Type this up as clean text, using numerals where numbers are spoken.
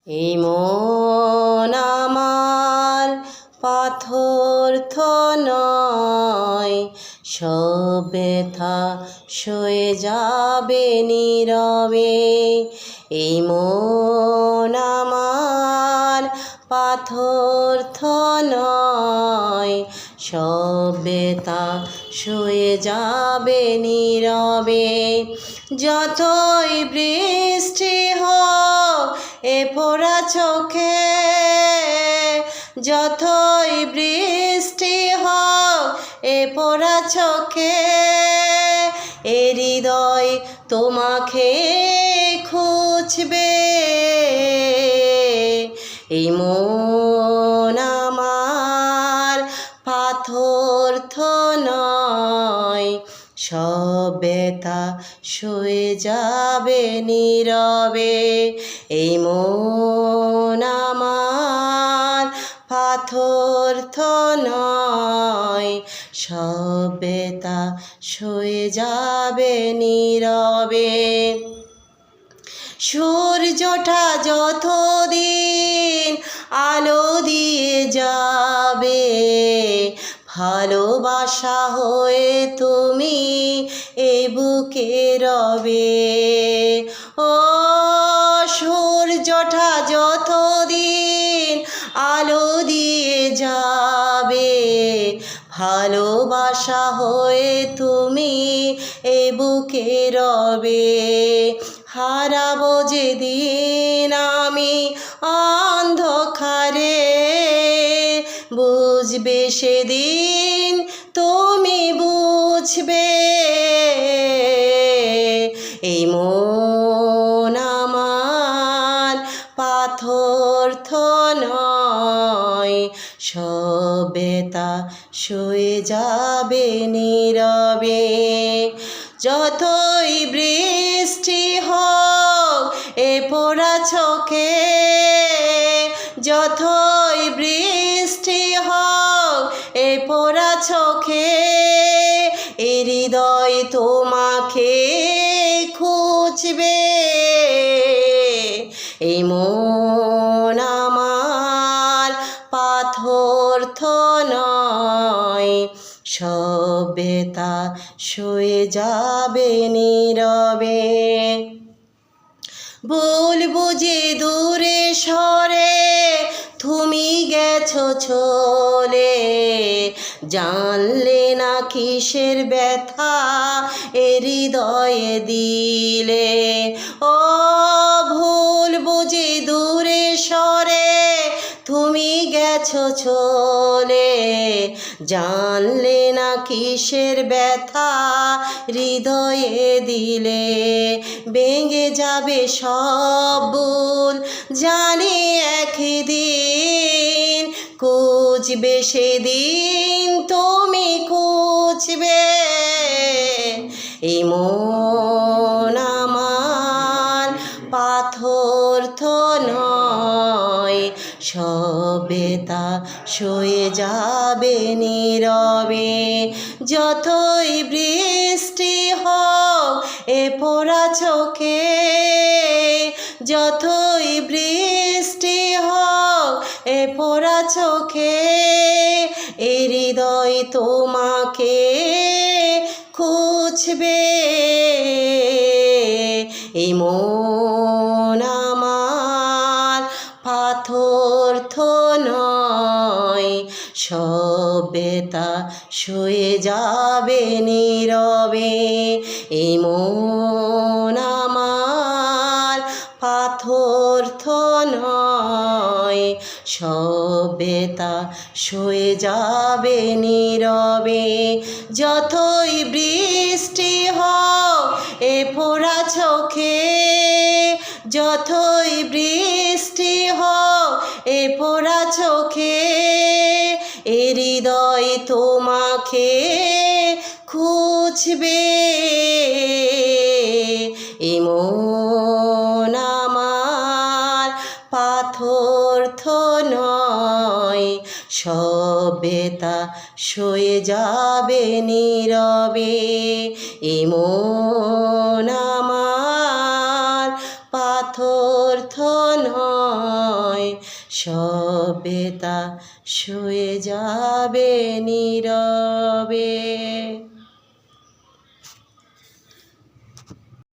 এই মন আমার পাথর নয়, সব ব্যথা সয়ে যাবে নীরবে। এই মন আমার পাথর নয়, সব ব্যথা সয়ে যাবে নীরবে। যতই বৃষ্টি হোক এ পোড়া চোখে, যতই বৃষ্টি হোক এ পোড়া চোখে, এ হৃদয় তোমাকে খুঁজবে। এই মন আমার পাথর নয়, সব ব্যথা সয়ে যাবে নীরবে। এই মন আমার পাথর নয়, সব ব্যথা সয়ে যাবে নীরবে। সূর্যটা যতদিন আলো দিয়ে যাবে, ভালোবাসা হয়ে তুমি এ বুকে রবে। ও সূর্যটা যতদিন আলো দিয়ে যাবে, ভালোবাসা হয়ে তুমি এ বুকে রবে। হারাবো যেদিন আমি অন্ধকারে, বুঝবে সেদিন তুমি বুঝবে। এই মন আমার পাথর নয়, সব ব্যথা সয়ে যাবে নীরবে। যতই বৃষ্টি হোক এ পোড়া চোখে, যতই বৃষ্টি হোক এ পোড়া চোখে, এ হৃদয় তোমাকে খুঁজবে। এই মন আমার পাথর নয়, সব ব্যথা সয়ে যাবে নীরবে। ভুল বুঝে দূরে সরে তুমি গেছো চলে, জানলে না কিসের ব্যথা এ হৃদয়ে দিলে। ও ভুল বুঝে দূরে সরে তুমি গেছো চলে, জানলে না কিসের ব্যথা হৃদয়ে দিলে। ভেঙে যাবে সব ভুল জানি একদিন, খুঁজবে সেদিন তুমি খুঁজবে। এই মন আমার পাথর নয়, সব ব্যথা সয়ে যাবে নীরবে। যতই বৃষ্টি হোক এ পোড়া চোখে, যতই বৃষ্টি হোক এ পোড়া চোখে, এ হৃদয় তোমাকে খুঁজবে। এই মন আমার পাথর নয়, সব ব্যথা সয়ে যাবে নীরবে। এই মন আমার পাথর নয়, সব ব্যথা সয়ে যাবে নীরবে। যতই বৃষ্টি হোক এ পোড়া চোখে, যতই বৃষ্টি হোক এ পোড়া চোখে, এ হৃদয় তোমাকে খুঁজবে। এই মন আমার পাথর নয়, সব ব্যথা সয়ে যাবে নীরবে। এই মন আমার পাথর নয়। সভ্যতা সয়ে যাবে নীরবে।